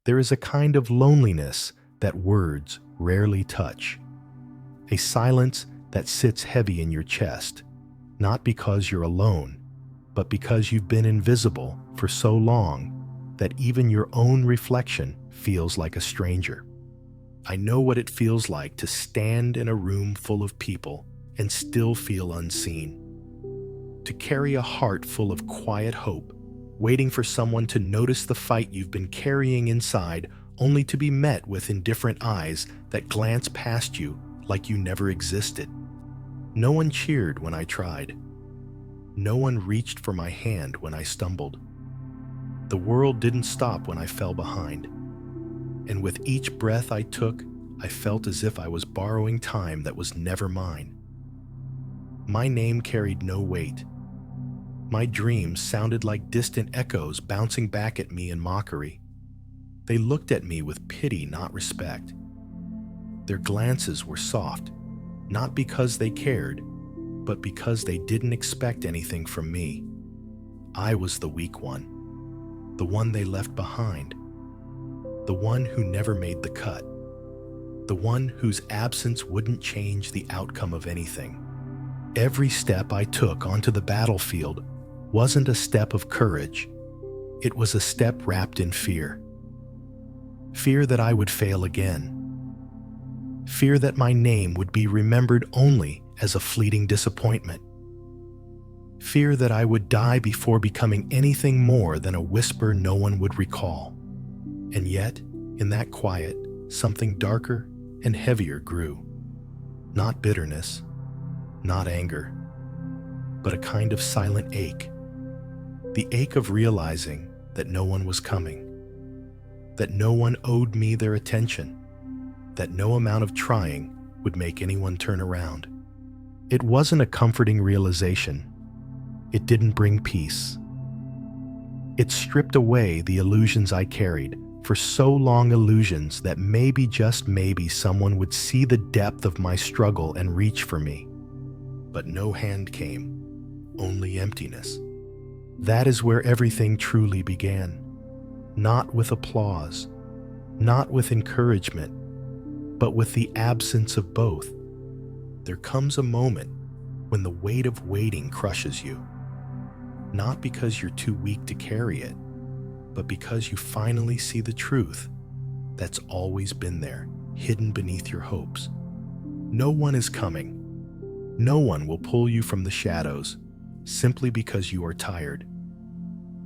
There is a kind of loneliness that words rarely touch, a silence that sits heavy in your chest, not because you're alone, but because you've been invisible for so long that even your own reflection feels like a stranger. I know what it feels like to stand in a room full of people and still feel unseen, to carry a heart full of quiet hope, waiting for someone to notice the fight you've been carrying inside, only to be met with indifferent eyes that glance past you like you never existed. No one cheered when I tried. No one reached for my hand when I stumbled. The world didn't stop when I fell behind. And with each breath I took, I felt as if I was borrowing time that was never mine. My name carried no weight. My dreams sounded like distant echoes bouncing back at me in mockery. They looked at me with pity, not respect. Their glances were soft, not because they cared, but because they didn't expect anything from me. I was the weak one, the one they left behind, the one who never made the cut, the one whose absence wouldn't change the outcome of anything. Every step I took onto the battlefield wasn't a step of courage. It was a step wrapped in fear. Fear that I would fail again. Fear that my name would be remembered only as a fleeting disappointment. Fear that I would die before becoming anything more than a whisper no one would recall. And yet, in that quiet, something darker and heavier grew. Not bitterness, not anger, but a kind of silent ache. The ache of realizing that no one was coming, that no one owed me their attention, that no amount of trying would make anyone turn around. It wasn't a comforting realization. It didn't bring peace. It stripped away the illusions I carried, for so long illusions that maybe, just maybe, someone would see the depth of my struggle and reach for me. But no hand came, only emptiness. That is where everything truly began. Not with applause, not with encouragement, but with the absence of both. There comes a moment when the weight of waiting crushes you. Not because you're too weak to carry it, but because you finally see the truth that's always been there, hidden beneath your hopes. No one is coming. No one will pull you from the shadows simply because you are tired.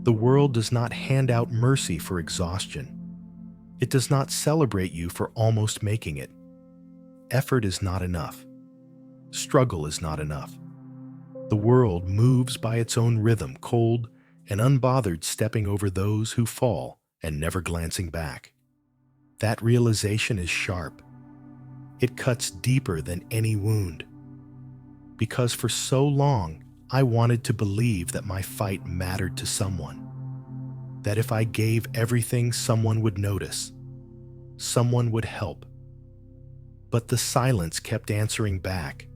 The world does not hand out mercy for exhaustion. It does not celebrate you for almost making it. Effort is not enough. Struggle is not enough. The world moves by its own rhythm, cold and unbothered, stepping over those who fall and never glancing back. That realization is sharp. It cuts deeper than any wound. Because for so long, I wanted to believe that my fight mattered to someone. That if I gave everything, someone would notice. Someone would help. But the silence kept answering back,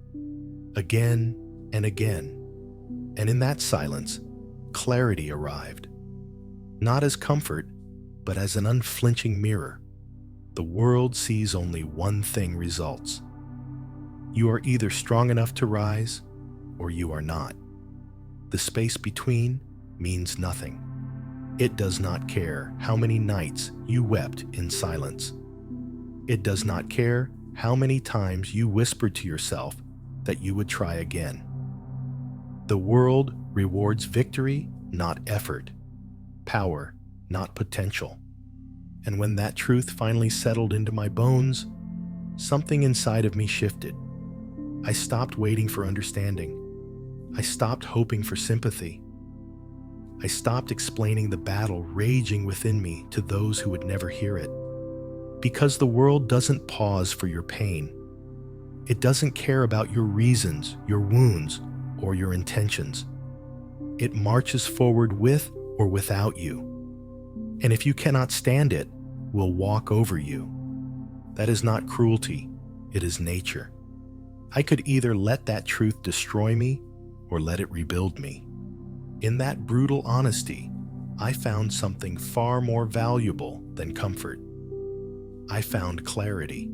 again and again. And in that silence, clarity arrived. Not as comfort, but as an unflinching mirror. The world sees only one thing results. You are either strong enough to rise, or you are not. The space between means nothing. It does not care how many nights you wept in silence. It does not care how many times you whispered to yourself that you would try again. The world rewards victory, not effort, power, not potential. And when that truth finally settled into my bones, something inside of me shifted. I stopped waiting for understanding. I stopped hoping for sympathy. I stopped explaining the battle raging within me to those who would never hear it. Because the world doesn't pause for your pain. It doesn't care about your reasons, your wounds, or your intentions. It marches forward with or without you. And if you cannot stand it, will walk over you. That is not cruelty, it is nature. I could either let that truth destroy me or let it rebuild me. In that brutal honesty, I found something far more valuable than comfort. I found clarity.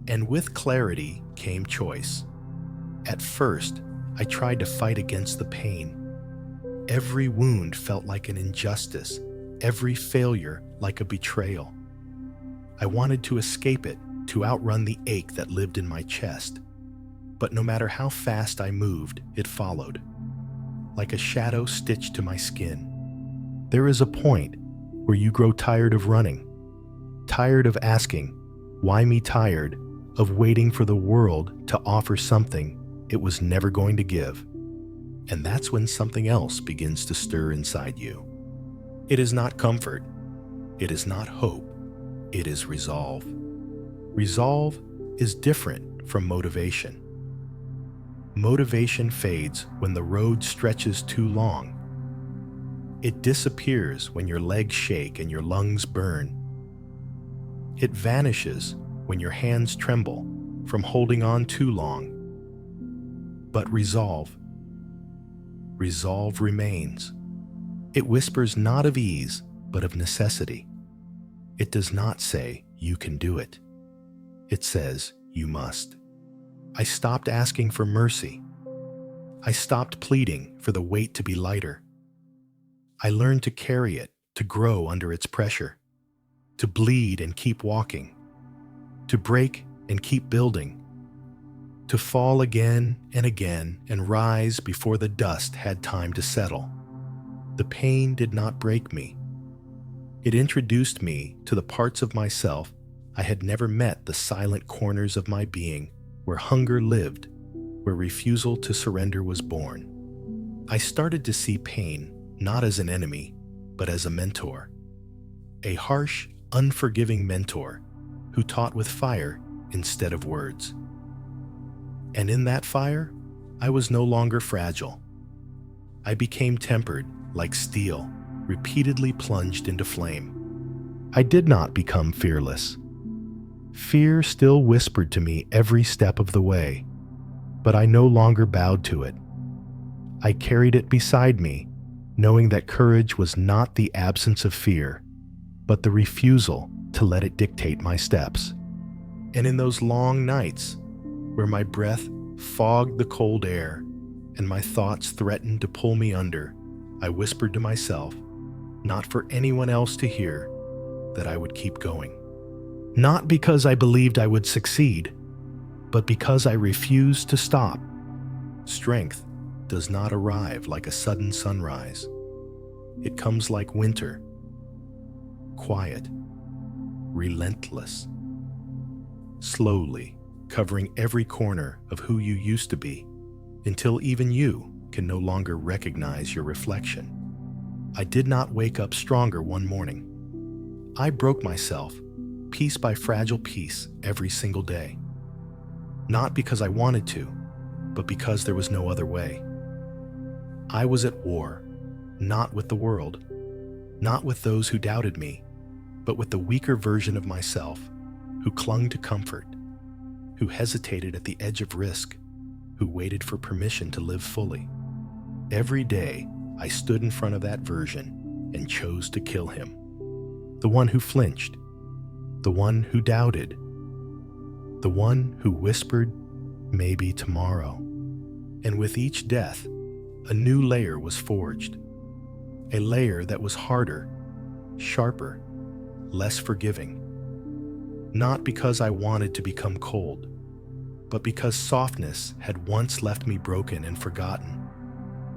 And with clarity came choice. At first, I tried to fight against the pain. Every wound felt like an injustice, every failure like a betrayal. I wanted to escape it, to outrun the ache that lived in my chest. But no matter how fast I moved, it followed, like a shadow stitched to my skin. There is a point where you grow tired of running, tired of asking, why me, tired of waiting for the world to offer something it was never going to give. And that's when something else begins to stir inside you. It is not comfort. It is not hope. It is resolve. Resolve is different from motivation. Motivation fades when the road stretches too long. It disappears when your legs shake and your lungs burn. It vanishes when your hands tremble from holding on too long. But resolve remains. It whispers not of ease, but of necessity. It does not say, you can do it. It says, you must. I stopped asking for mercy. I stopped pleading for the weight to be lighter. I learned to carry it, to grow under its pressure, to bleed and keep walking, to break and keep building, to fall again and rise before the dust had time to settle. The pain did not break me. It introduced me to the parts of myself I had never met, the silent corners of my being where hunger lived, where refusal to surrender was born. I started to see pain not as an enemy, but as a mentor. A harsh, unforgiving mentor who taught with fire instead of words. And in that fire, I was no longer fragile. I became tempered like steel, repeatedly plunged into flame. I did not become fearless. Fear still whispered to me every step of the way, but I no longer bowed to it. I carried it beside me, knowing that courage was not the absence of fear, but the refusal to let it dictate my steps. And in those long nights, where my breath fogged the cold air and my thoughts threatened to pull me under, I whispered to myself, not for anyone else to hear, that I would keep going. Not because I believed I would succeed, but because I refused to stop. Strength does not arrive like a sudden sunrise. It comes like winter, quiet, relentless, slowly covering every corner of who you used to be, until even you can no longer recognize your reflection. I did not wake up stronger one morning. I broke myself, piece by fragile piece, every single day. Not because I wanted to, but because there was no other way. I was at war, not with the world, not with those who doubted me, but with the weaker version of myself, who clung to comfort, who hesitated at the edge of risk, who waited for permission to live fully. Every day, I stood in front of that version and chose to kill him. The one who flinched, the one who doubted, the one who whispered, maybe tomorrow. And with each death, a new layer was forged. A layer that was harder, sharper, less forgiving. Not because I wanted to become cold, but because softness had once left me broken and forgotten.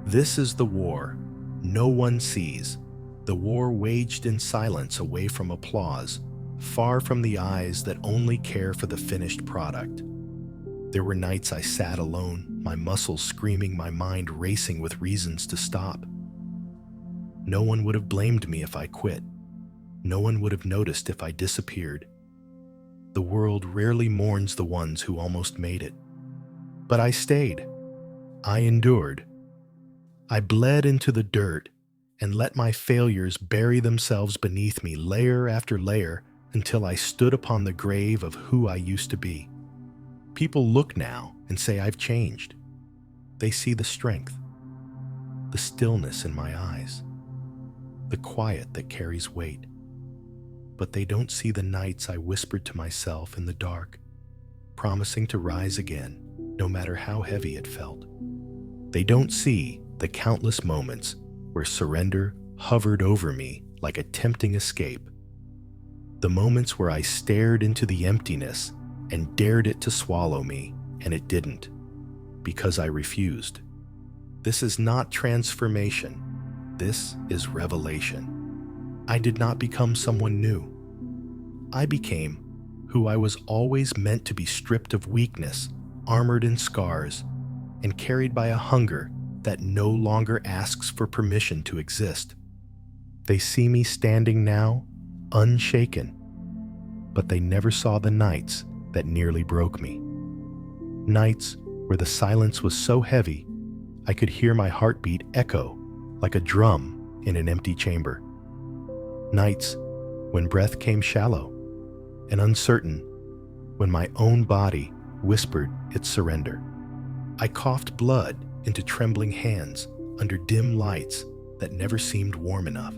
This is the war no one sees, the war waged in silence, away from applause, far from the eyes that only care for the finished product. There were nights I sat alone, my muscles screaming, my mind racing with reasons to stop. No one would have blamed me if I quit. No one would have noticed if I disappeared. The world rarely mourns the ones who almost made it. But I stayed. I endured. I bled into the dirt and let my failures bury themselves beneath me, layer after layer, until I stood upon the grave of who I used to be. People look now and say I've changed. They see the strength, the stillness in my eyes, the quiet that carries weight. but they don't see the nights I whispered to myself in the dark, promising to rise again, no matter how heavy it felt. They don't see the countless moments where surrender hovered over me like a tempting escape. The moments where I stared into the emptiness and dared it to swallow me, and it didn't, because I refused. This is not transformation. This is revelation. I did not become someone new. I became who I was always meant to be, stripped of weakness, armored in scars, and carried by a hunger that no longer asks for permission to exist. They see me standing now, unshaken, but they never saw the nights that nearly broke me. Nights where the silence was so heavy, I could hear my heartbeat echo like a drum in an empty chamber. Nights when breath came shallow and uncertain, when my own body whispered its surrender. I coughed blood into trembling hands under dim lights that never seemed warm enough.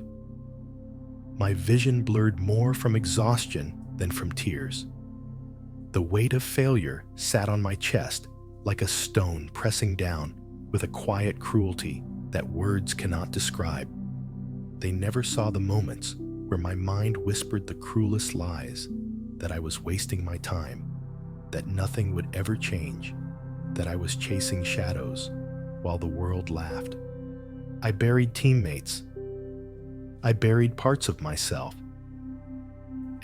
My vision blurred more from exhaustion than from tears. The weight of failure sat on my chest like a stone pressing down with a quiet cruelty that words cannot describe. They never saw the moments where my mind whispered the cruelest lies, that I was wasting my time, that nothing would ever change, that I was chasing shadows while the world laughed. I buried teammates. I buried parts of myself.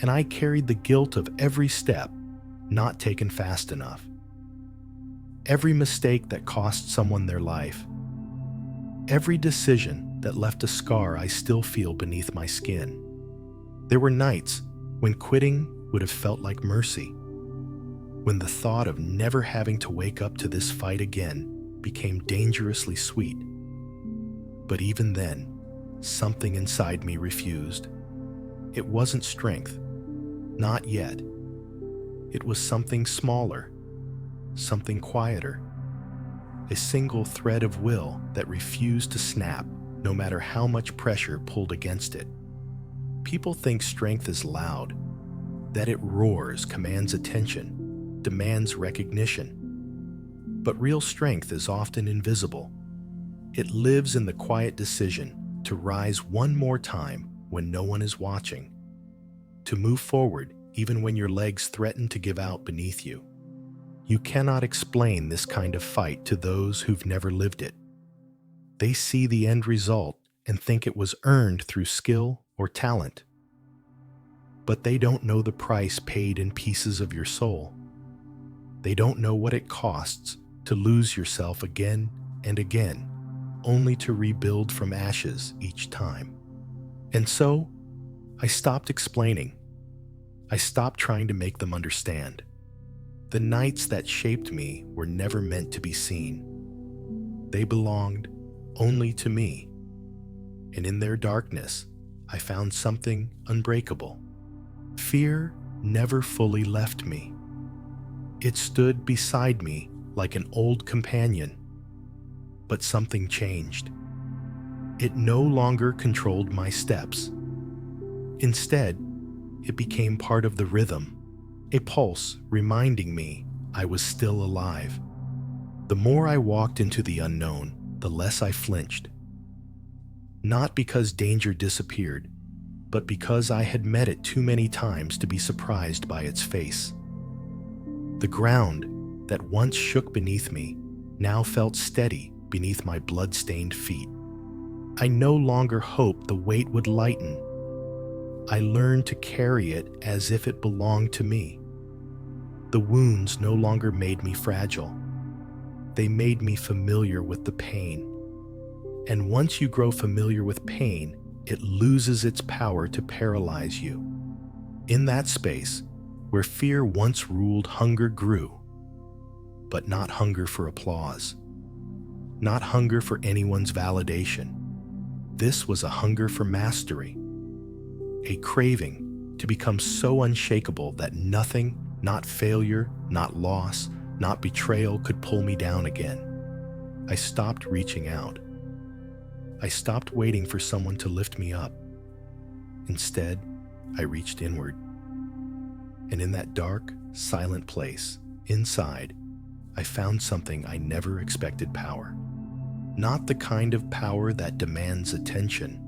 And I carried the guilt of every step not taken fast enough. Every mistake that cost someone their life. Every decision that left a scar I still feel beneath my skin. There were nights when quitting would have felt like mercy, when the thought of never having to wake up to this fight again became dangerously sweet. But even then, something inside me refused. It wasn't strength, not yet. It was something smaller, something quieter, a single thread of will that refused to snap no matter how much pressure pulled against it. People think strength is loud, that it roars, commands attention, demands recognition. But real strength is often invisible. It lives in the quiet decision to rise one more time when no one is watching, to move forward even when your legs threaten to give out beneath you. You cannot explain this kind of fight to those who've never lived it. They see the end result and think it was earned through skill or talent. But they don't know the price paid in pieces of your soul. They don't know what it costs to lose yourself again and again, only to rebuild from ashes each time. And so, I stopped explaining. I stopped trying to make them understand. The nights that shaped me were never meant to be seen. They belonged only to me. And in their darkness, I found something unbreakable. Fear never fully left me. It stood beside me like an old companion. But something changed. It no longer controlled my steps. Instead, it became part of the rhythm, a pulse reminding me I was still alive. The more I walked into the unknown, the less I flinched. Not because danger disappeared, but because I had met it too many times to be surprised by its face. The ground that once shook beneath me now felt steady beneath my blood-stained feet. I no longer hoped the weight would lighten. I learned to carry it as if it belonged to me. The wounds no longer made me fragile. They made me familiar with the pain. And once you grow familiar with pain, it loses its power to paralyze you. In that space, where fear once ruled, hunger grew. But not hunger for applause. Not hunger for anyone's validation. This was a hunger for mastery. A craving to become so unshakable that nothing, not failure, not loss, not betrayal could pull me down again. I stopped reaching out. I stopped waiting for someone to lift me up. Instead, I reached inward. And in that dark, silent place, inside, I found something I never expected: power. Not the kind of power that demands attention.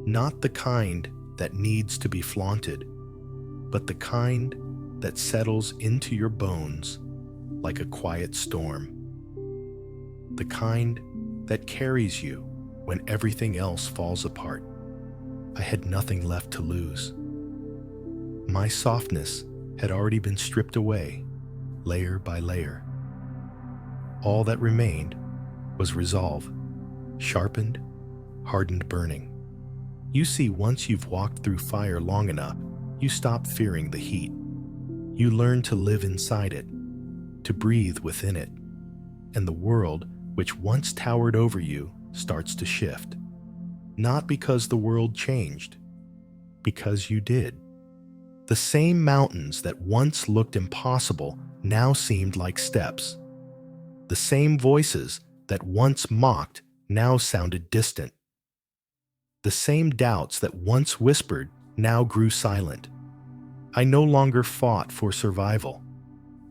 Not the kind that needs to be flaunted, but the kind that settles into your bones like a quiet storm. The kind that carries you when everything else falls apart. I had nothing left to lose. My softness had already been stripped away, layer by layer. All that remained was resolve, sharpened, hardened, burning. You see, once you've walked through fire long enough, you stop fearing the heat. You learn to live inside it, to breathe within it, and the world which once towered over you starts to shift. Not because the world changed, because you did. The same mountains that once looked impossible now seemed like steps. The same voices that once mocked now sounded distant. The same doubts that once whispered now grew silent. I no longer fought for survival.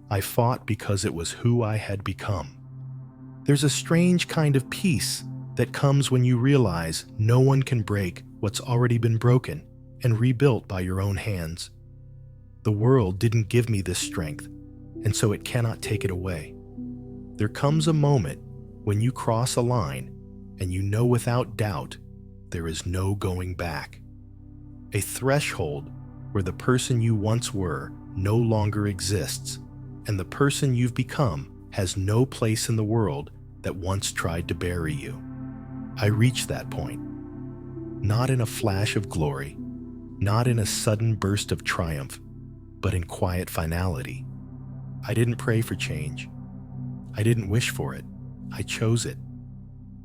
I fought because it was who I had become. There's a strange kind of peace that comes when you realize no one can break what's already been broken and rebuilt by your own hands. The world didn't give me this strength, and so it cannot take it away. There comes a moment when you cross a line and you know without doubt there is no going back. A threshold where the person you once were no longer exists, and the person you've become has no place in the world that once tried to bury you. I reached that point, not in a flash of glory, not in a sudden burst of triumph, but in quiet finality. I didn't pray for change. I didn't wish for it. I chose it.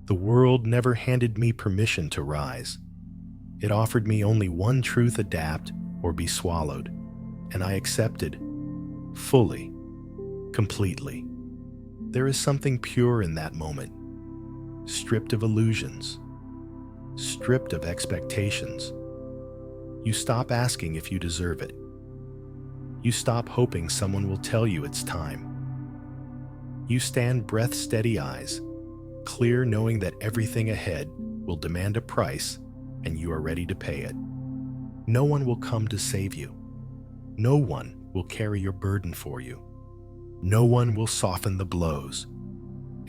The world never handed me permission to rise. It offered me only one truth: adapt or be swallowed. And I accepted, fully, completely. There is something pure in that moment, stripped of illusions, stripped of expectations. You stop asking if you deserve it. You stop hoping someone will tell you it's time. You stand breath-steady eyes, clear knowing that everything ahead will demand a price and you are ready to pay it. No one will come to save you. No one will carry your burden for you. No one will soften the blows.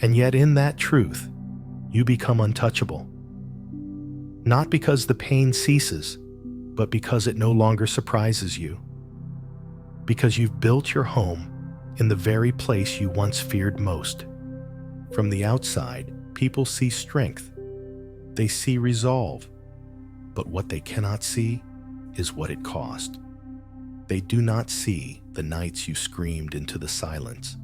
And yet in that truth, you become untouchable. Not because the pain ceases, but because it no longer surprises you. Because you've built your home in the very place you once feared most. From the outside, people see strength. They see resolve. But what they cannot see is what it cost. They do not see the nights you screamed into the silence.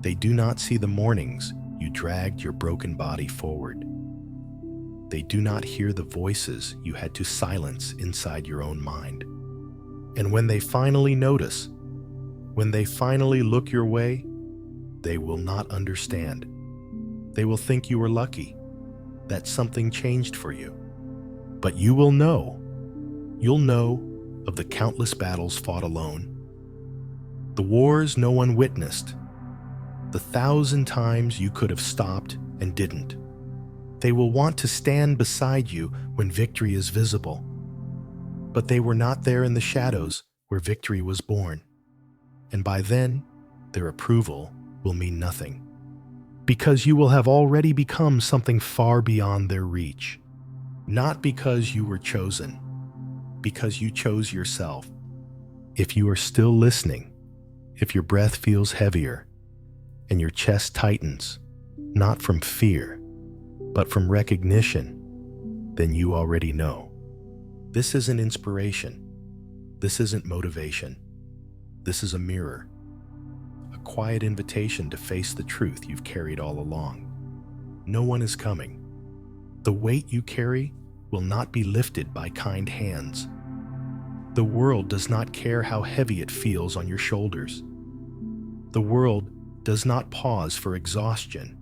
They do not see the mornings you dragged your broken body forward. They do not hear the voices you had to silence inside your own mind. And when they finally notice, when they finally look your way, they will not understand. They will think you were lucky, that something changed for you. But you will know. You'll know of the countless battles fought alone, the wars no one witnessed, the 1,000 times you could have stopped and didn't. They will want to stand beside you when victory is visible, but they were not there in the shadows where victory was born. And by then, their approval will mean nothing, because you will have already become something far beyond their reach. Not because you were chosen, because you chose yourself. If you are still listening, if your breath feels heavier and your chest tightens, not from fear, but from recognition, then you already know. This isn't inspiration. This isn't motivation. This is a mirror, a quiet invitation to face the truth you've carried all along. No one is coming. The weight you carry will not be lifted by kind hands. The world does not care how heavy it feels on your shoulders. The world does not pause for exhaustion.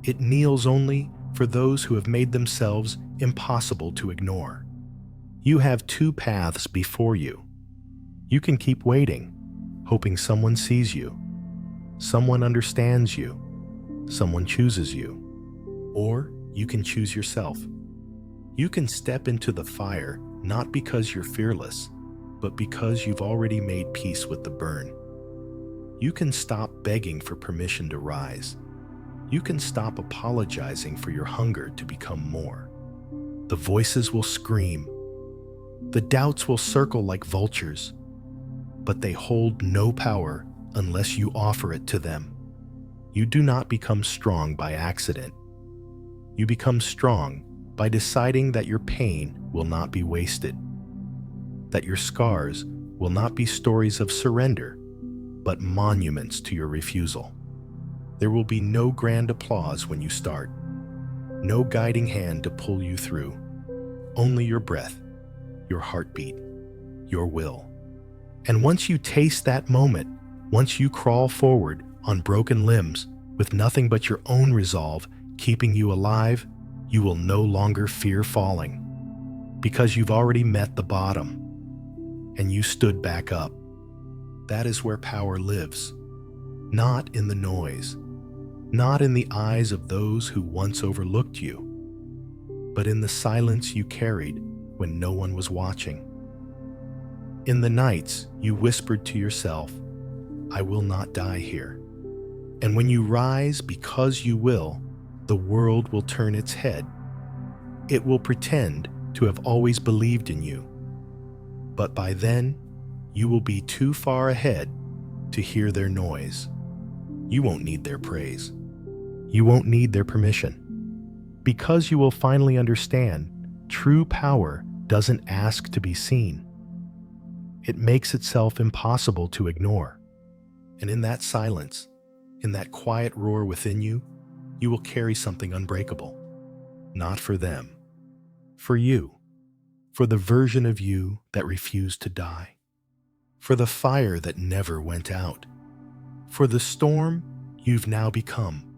It kneels only for those who have made themselves impossible to ignore. You have two paths before you. You can keep waiting, hoping someone sees you, someone understands you, someone chooses you. Or you can choose yourself. You can step into the fire not because you're fearless, but because you've already made peace with the burn. You can stop begging for permission to rise. You can stop apologizing for your hunger to become more. The voices will scream. The doubts will circle like vultures, but they hold no power unless you offer it to them. You do not become strong by accident. You become strong by deciding that your pain will not be wasted, that your scars will not be stories of surrender, but monuments to your refusal. There will be no grand applause when you start, no guiding hand to pull you through, only your breath, your heartbeat, your will. And once you taste that moment, once you crawl forward on broken limbs with nothing but your own resolve keeping you alive, you will no longer fear falling, because you've already met the bottom and you stood back up. That is where power lives, not in the noise, not in the eyes of those who once overlooked you, but in the silence you carried when no one was watching. In the nights you whispered to yourself, "I will not die here." And when you rise because you will, the world will turn its head. It will pretend to have always believed in you. But by then, you will be too far ahead to hear their noise. You won't need their praise. You won't need their permission. Because you will finally understand, true power doesn't ask to be seen. It makes itself impossible to ignore. And in that silence, in that quiet roar within you, you will carry something unbreakable. Not for them, for you, for the version of you that refused to die, for the fire that never went out, for the storm you've now become.